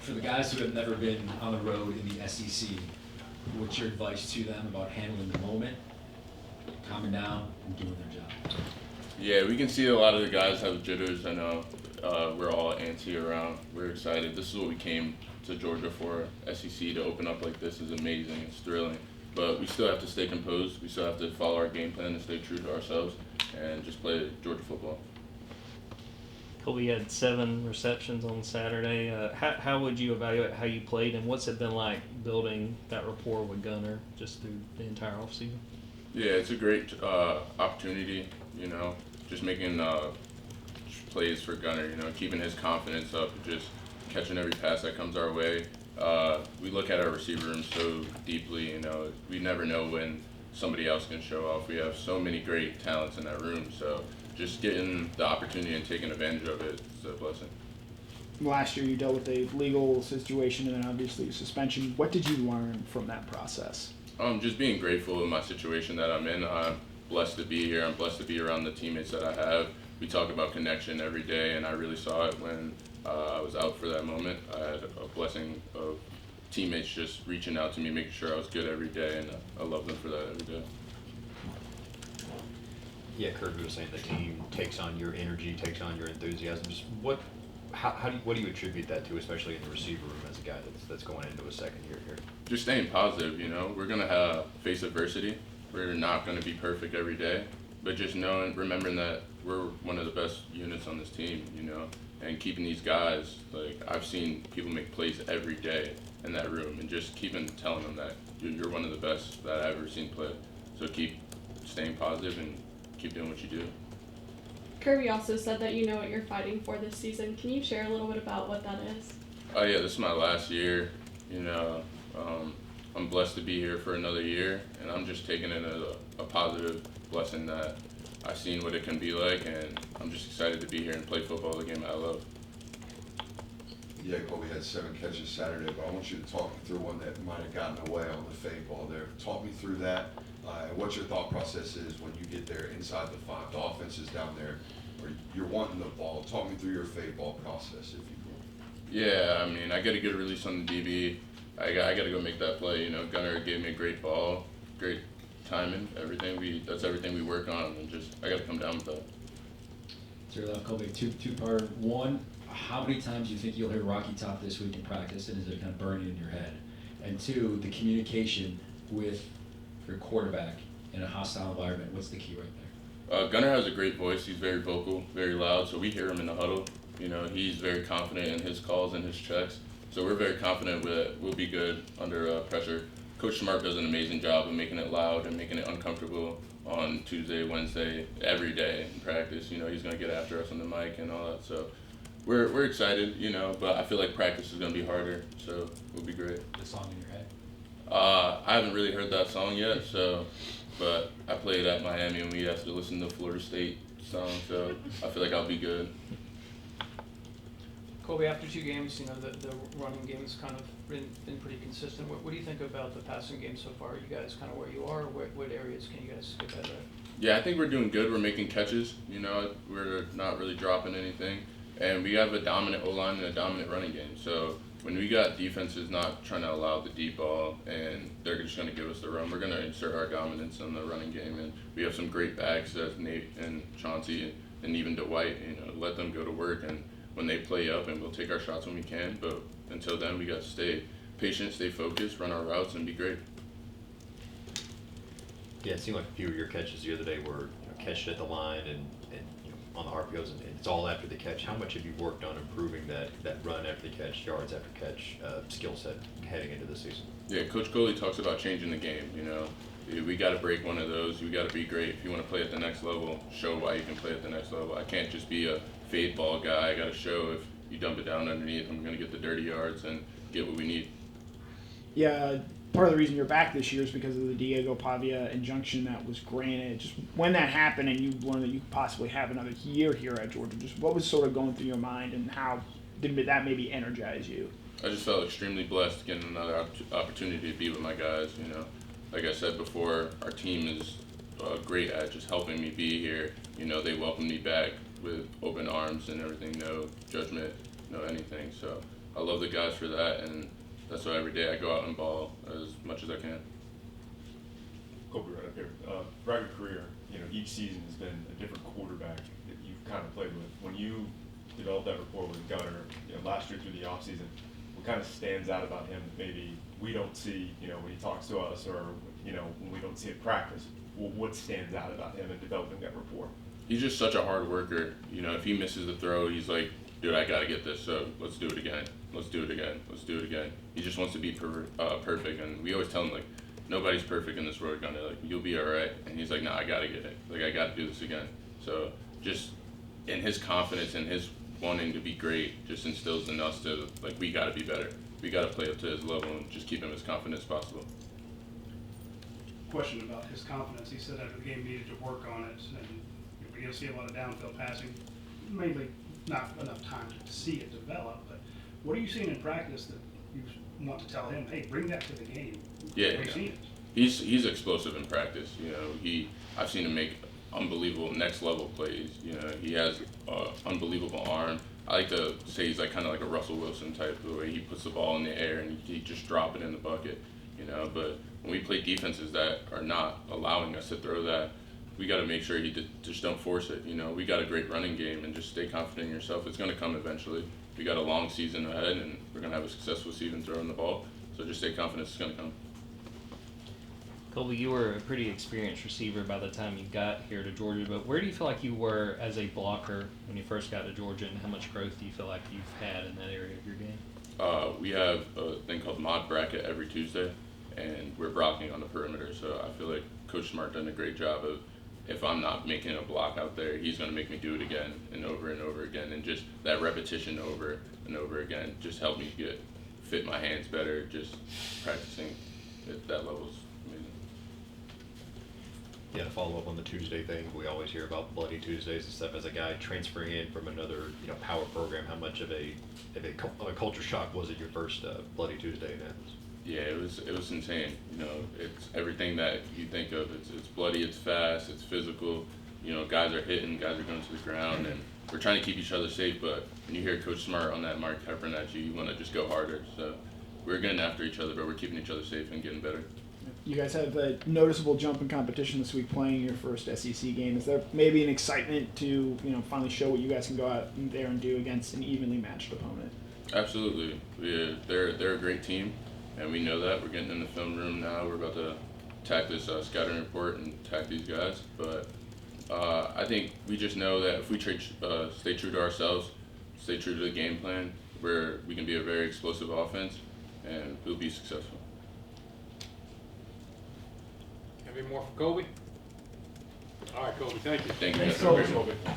For the guys who have never been on the road in the SEC, what's your advice to them about handling the moment, calming down, and doing their job? Yeah, we can see a lot of the guys have jitters. I know we're all antsy around. We're excited. This is what we came to Georgia for. SEC to open up like this is amazing. It's thrilling. But we still have to stay composed. We still have to follow our game plan and stay true to ourselves and just play Georgia football. Colbie had 7 receptions on Saturday. How would you evaluate how you played, and what's it been like building that rapport with Gunner just through the entire offseason? Yeah, it's a great opportunity, just making plays for Gunner, keeping his confidence up, just catching every pass that comes our way. We look at our receiver room so deeply, we never know when somebody else can show off. We have so many great talents in that room, so just getting the opportunity and taking advantage of it is a blessing. Last year you dealt with a legal situation and then obviously a suspension. What did you learn from that process? Just being grateful in my situation that I'm in. I'm blessed to be here. I'm blessed to be around the teammates that I have. We talk about connection every day, and I really saw it when I was out for that moment. I had a blessing of teammates just reaching out to me, making sure I was good every day, and I love them for that every day. Yeah, Kirby was saying the team takes on your energy, takes on your enthusiasm. Just what do you attribute that to, especially in the receiver room as a guy that's going into his second year here? Just staying positive, we're gonna face adversity. We're not gonna be perfect every day, but just remembering that we're one of the best units on this team, and keeping these guys, like I've seen people make plays every day in that room, and just telling them that you're one of the best that I've ever seen play. So keep staying positive and keep doing what you do. Kirby also said that you know what you're fighting for this season. Can you share a little bit about what that is? Oh yeah, this is my last year. I'm blessed to be here for another year, and I'm just taking it as a positive blessing that I've seen what it can be like, and I'm just excited to be here and play football, the game that I love. Yeah, Colbie had 7 catches Saturday, but I want you to talk me through one that might have gotten away on the fade ball there. Talk me through that, and what your thought process is when you get there inside the 5. The offense is down there, or you're wanting the ball. Talk me through your fade ball process, if you will. Yeah, I got a good release on the DB. I got to go make that play. Gunner gave me a great ball, great timing, everything. That's everything we work on, and I got to come down with that. So you're left, Colbie, two-part. One, how many times do you think you'll hear Rocky Top this week in practice, and is it kind of burning in your head? And 2, the communication with your quarterback in a hostile environment. What's the key right there? Gunner has a great voice. He's very vocal, very loud, so we hear him in the huddle. He's very confident in his calls and his checks. So we're very confident we'll be good under pressure. Coach Smart does an amazing job of making it loud and making it uncomfortable on Tuesday, Wednesday, every day in practice. He's going to get after us on the mic and all that. So we're excited, but I feel like practice is going to be harder, so we'll be great. The song in your head? I haven't really heard that song yet, but I played at Miami and we have to listen to Florida State song, so I feel like I'll be good. Colbie, after 2 games, the running game's kind of been pretty consistent. What do you think about the passing game so far? Are you guys kind of where you are? What areas can you guys get better at? Yeah, I think we're doing good. We're making catches. We're not really dropping anything. And we have a dominant O-line and a dominant running game. So when we got defenses not trying to allow the deep ball and they're just going to give us the run, we're going to insert our dominance in the running game. And we have some great backs as Nate and Chauncey and even Dwight. Let them go to work, and when they play up, and we'll take our shots when we can. But until then, we got to stay patient, stay focused, run our routes, and be great. Yeah, it seemed like a few of your catches the other day were catched at the line and on the RPOs, and it's all after the catch. How much have you worked on improving that run after the catch, yards after catch skill set heading into the season? Yeah, Coach Colbie talks about changing the game. We got to break one of those. We got to be great. If you want to play at the next level, show why you can play at the next level. I can't just be a fade ball guy. I got to show if you dump it down underneath, I'm going to get the dirty yards and get what we need. Yeah, part of the reason you're back this year is because of the Diego Pavia injunction that was granted. Just when that happened and you learned that you could possibly have another year here at Georgia, just what was sort of going through your mind, and how did that maybe energize you? I just felt extremely blessed getting another opportunity to be with my guys. Like I said before, our team is great at just helping me be here. They welcome me back with open arms and everything, no judgment, no anything. So I love the guys for that, and that's why every day I go out and ball as much as I can. Colbie, right up here. Throughout your career, each season has been a different quarterback that you've kind of played with. When you developed that rapport with Gunner, last year through the offseason, what kind of stands out about him that maybe we don't see, when he talks to us, or when we don't see it practice? What stands out about him in developing that rapport? He's just such a hard worker. If he misses the throw, he's like, dude, I gotta get this, so let's do it again. Let's do it again. Let's do it again. He just wants to be perfect, and we always tell him, like, nobody's perfect in this world, Gunner. Like, you'll be all right. And he's like, nah, I gotta get it. Like, I gotta do this again. So just in his confidence and his wanting to be great just instills in us to, like, we gotta be better. We gotta play up to his level and just keep him as confident as possible. Question about his confidence. He said after the game he needed to work on it, and we're going to see a lot of downfield passing, mainly not enough time to see it develop. But what are you seeing in practice that you want to tell him, hey, bring that to the game? Yeah, Have you seen it? he's explosive in practice. I've seen him make unbelievable next level plays. He has unbelievable arm. I like to say he's like kind of like a Russell Wilson type, the way he puts the ball in the air and he just drop it in the bucket. But when we play defenses that are not allowing us to throw that, we got to make sure just don't force it. We got a great running game, and just stay confident in yourself. It's going to come eventually. We got a long season ahead, and we're going to have a successful season throwing the ball. So just stay confident it's going to come. Colbie, you were a pretty experienced receiver by the time you got here to Georgia, but where do you feel like you were as a blocker when you first got to Georgia, and how much growth do you feel like you've had in that area of your game? We have a thing called mod bracket every Tuesday, and we're blocking on the perimeter. So I feel like Coach Smart done a great job of, if I'm not making a block out there, he's going to make me do it again and over again. And just that repetition over and over again just helped me fit my hands better. Just practicing at that level is amazing. Yeah, to follow up on the Tuesday thing, we always hear about Bloody Tuesdays and stuff. As a guy transferring in from another, power program, how much of a culture shock was it your first Bloody Tuesday in Athens? Yeah, it was insane. It's everything that you think of. It's bloody, it's fast, it's physical. Guys are hitting, guys are going to the ground, and we're trying to keep each other safe. But when you hear Coach Smart on that Mark Heparin at you, you want to just go harder. So we're getting after each other, but we're keeping each other safe and getting better. You guys have a noticeable jump in competition this week playing your first SEC game. Is there maybe an excitement to finally show what you guys can go out there and do against an evenly matched opponent? Absolutely. They're a great team, and we know that. We're getting in the film room now. We're about to attack this scouting report and attack these guys. But I think we just know that if we stay true to ourselves, stay true to the game plan, we can be a very explosive offense, and we'll be successful. Any more for Colbie? All right, Colbie, thank you. Thank you. Thanks, Have a great Colbie. one.